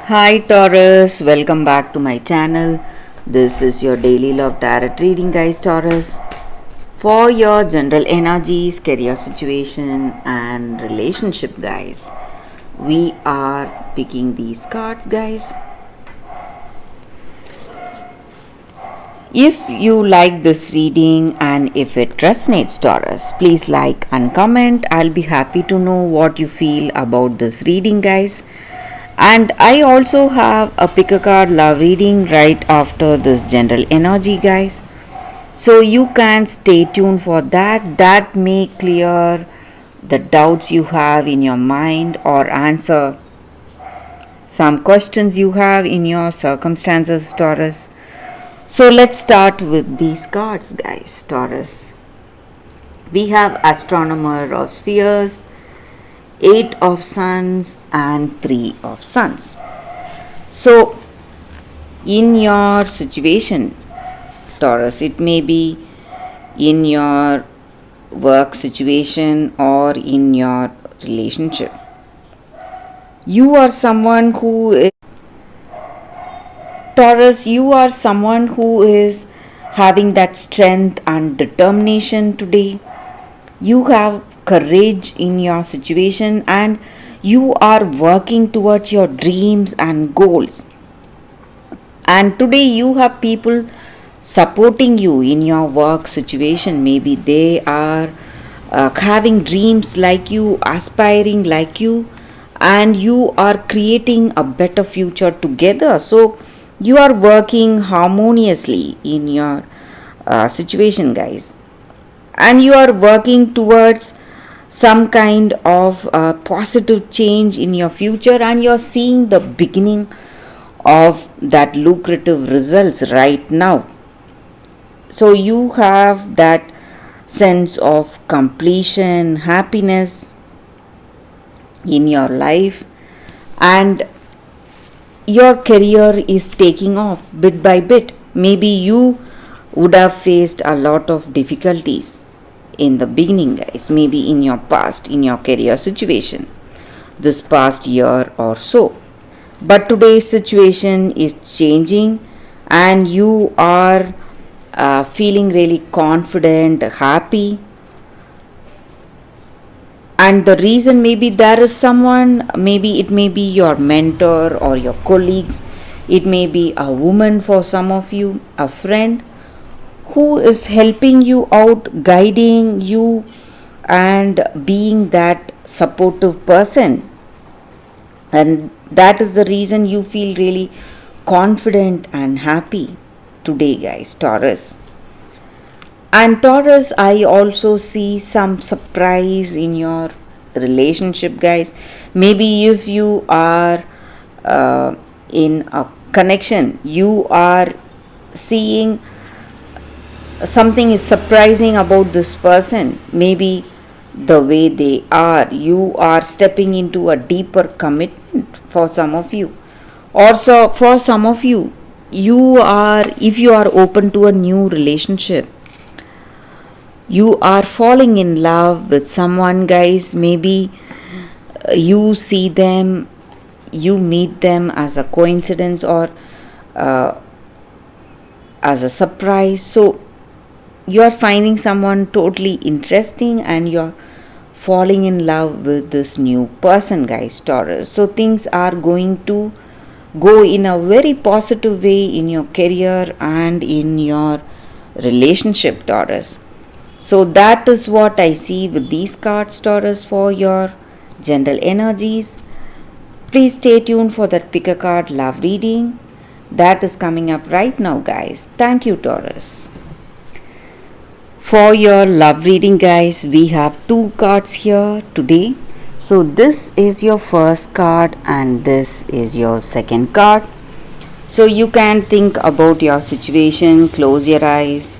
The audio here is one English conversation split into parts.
Hi Taurus, welcome back to my channel. This is your daily love tarot reading, guys. Taurus, for your general energies, career situation, and relationship, guys. We are picking these cards, guys. If you like this reading and if it resonates, Taurus, please like and comment. I'll be happy to know what you feel about this reading, guys. And I also have a pick a card love reading right after this general energy, guys. So you can stay tuned for that. That may clear the doubts you have in your mind or answer some questions you have in your circumstances, Taurus. So let's start with these cards, guys. Taurus, we have Astronomer of Spheres, 8 of Suns, and 3 of Suns. So in your situation, Taurus, it may be in your work situation or in your relationship. You are someone who is Taurus, you are someone who is having that strength and determination today. You have courage in your situation and you are working towards your dreams and goals. And today you have people supporting you in your work situation. Maybe they are having dreams like you, aspiring like you, and you are creating a better future together. So you are working harmoniously in your situation, guys, and you are working towards some kind of positive change in your future, and you're seeing the beginning of that lucrative results right now. So you have that sense of completion, happiness in your life, and your career is taking off bit by bit. Maybe you would have faced a lot of difficulties in the beginning, guys, maybe in your past, in your career situation, this past year or so. But today's situation is changing, and you are feeling really confident, happy. And the reason, maybe there is someone, maybe it may be your mentor or your colleagues, it may be a woman for some of you, a friend who is helping you out, guiding you, and being that supportive person. And that is the reason you feel really confident and happy today, guys, Taurus. And Taurus, I also see some surprise in your relationship, guys. Maybe if you are in a connection, you are seeing something is surprising about this person. Maybe the way they are, you are stepping into a deeper commitment for some of you. Also, for some of you, you are, if you are open to a new relationship, you are falling in love with someone, guys. Maybe you see them, you meet them as a coincidence or as a surprise. So you are finding someone totally interesting and you're falling in love with this new person, guys, Taurus. So things are going to go in a very positive way in your career and in your relationship, Taurus. So that is what I see with these cards, Taurus, for your general energies. Please stay tuned for that pick a card love reading that is coming up right now, guys. Thank you, Taurus. For your love reading, guys, we have 2 cards here today. So this is your first card and this is your second card. So you can think about your situation, close your eyes,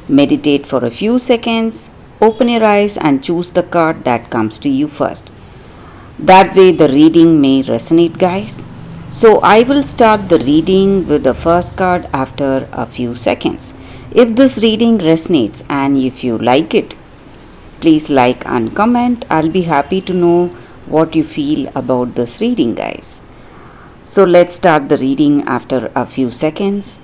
meditate for a few seconds, open your eyes and choose the card that comes to you first. That way the reading may resonate, guys. So I will start the reading with the first card after a few seconds. If this reading resonates and if you like it, please like and comment. I'll be happy to know what you feel about this reading, guys. So let's start the reading after a few seconds.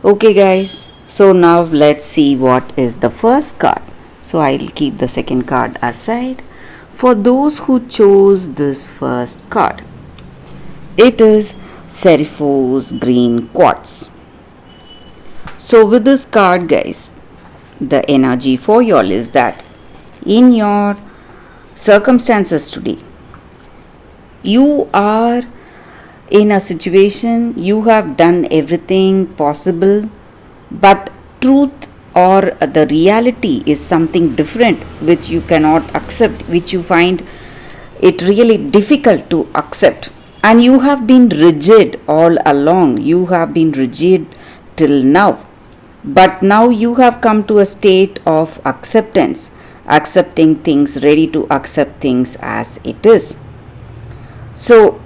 Okay guys, so now let's see what is the first card. So I'll keep the second card aside. For those who chose this first card, it is Seriphos Green Quartz. So with this card guys, the energy for y'all is that in your circumstances today, you are in a situation, you have done everything possible, but truth or the reality is something different which you cannot accept, which you find it really difficult to accept. And you have been rigid all along, you have been rigid till now. But now you have come to a state of acceptance, accepting things, ready to accept things as it is. So,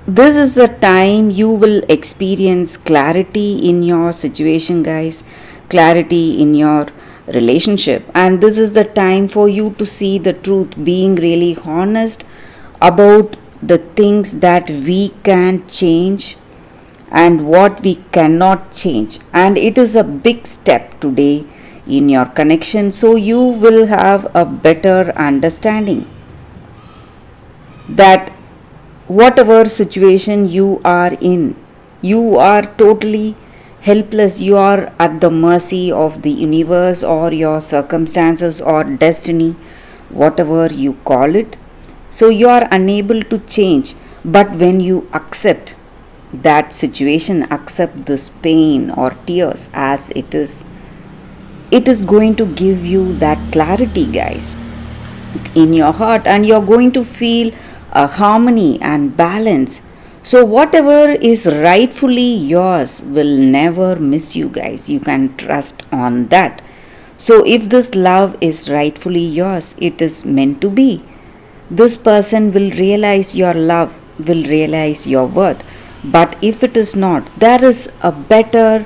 this is the time you will experience clarity in your situation, guys, clarity in your relationship. And this is the time for you to see the truth, being really honest about the things that we can change and what we cannot change. And it is a big step today in your connection, so you will have a better understanding that whatever situation you are in, you are totally helpless. You are at the mercy of the universe or your circumstances or destiny, whatever you call it. So you are unable to change. But when you accept that situation, accept this pain or tears as it is going to give you that clarity, guys, in your heart, and you're going to feel a harmony and balance. So whatever is rightfully yours will never miss you, guys. You can trust on that. So if this love is rightfully yours, it is meant to be. This person will realize your love, will realize your worth. But if it is not, there is a better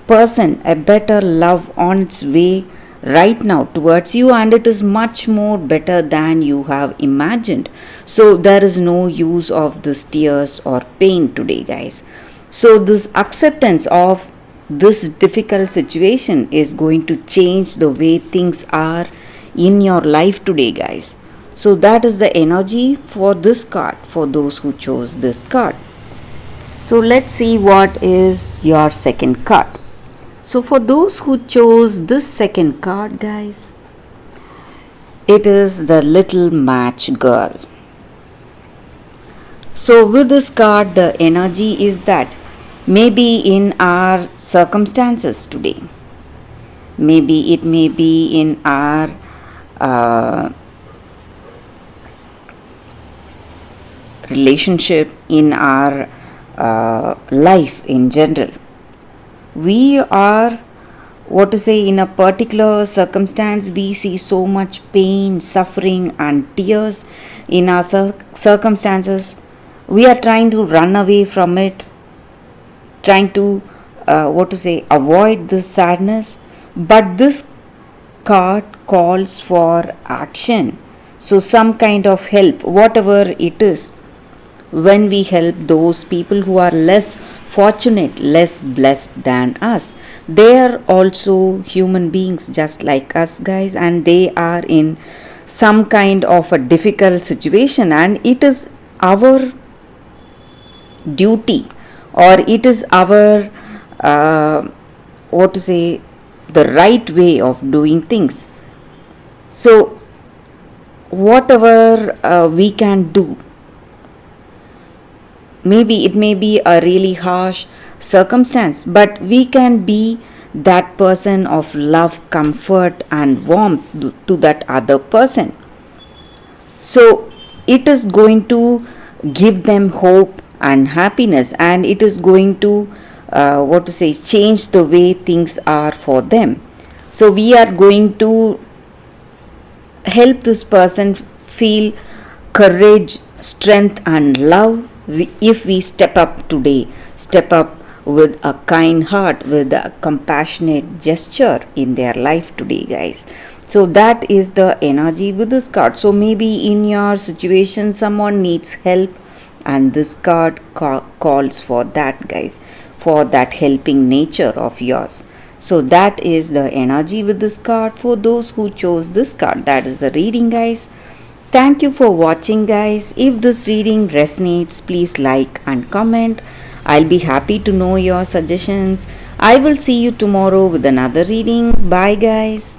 person, a better love on its way right now towards you, and it is much more better than you have imagined. So there is no use of this tears or pain today, guys. So this acceptance of this difficult situation is going to change the way things are in your life today, guys. So that is the energy for this card, for those who chose this card. So let's see what is your second card. So for those who chose this second card, guys, it is the Little Match Girl. So with this card, the energy is that maybe in our circumstances today, maybe it may be in our relationship, in our life in general, we are, in a particular circumstance, we see so much pain, suffering and tears in our circumstances. We are trying to run away from it, trying to avoid this sadness. But this card calls for action. So some kind of help, whatever it is, when we help those people who are less fortunate, less blessed than us, they are also human beings just like us, guys, and they are in some kind of a difficult situation, and it is our duty, or it is our the right way of doing things. So whatever we can do, maybe it may be a really harsh circumstance, but we can be that person of love, comfort and warmth to that other person. So it is going to give them hope and happiness, and it is going to change the way things are for them. So we are going to help this person feel courage, strength and love. If we step up today, step up with a kind heart, with a compassionate gesture in their life today, guys. So that is the energy with this card. So maybe in your situation someone needs help, and this card calls for that, guys, for that helping nature of yours. So that is the energy with this card for those who chose this card. That is the reading, guys. Thank you for watching, guys. If this reading resonates, please like and comment. I'll be happy to know your suggestions. I will see you tomorrow with another reading. Bye, guys.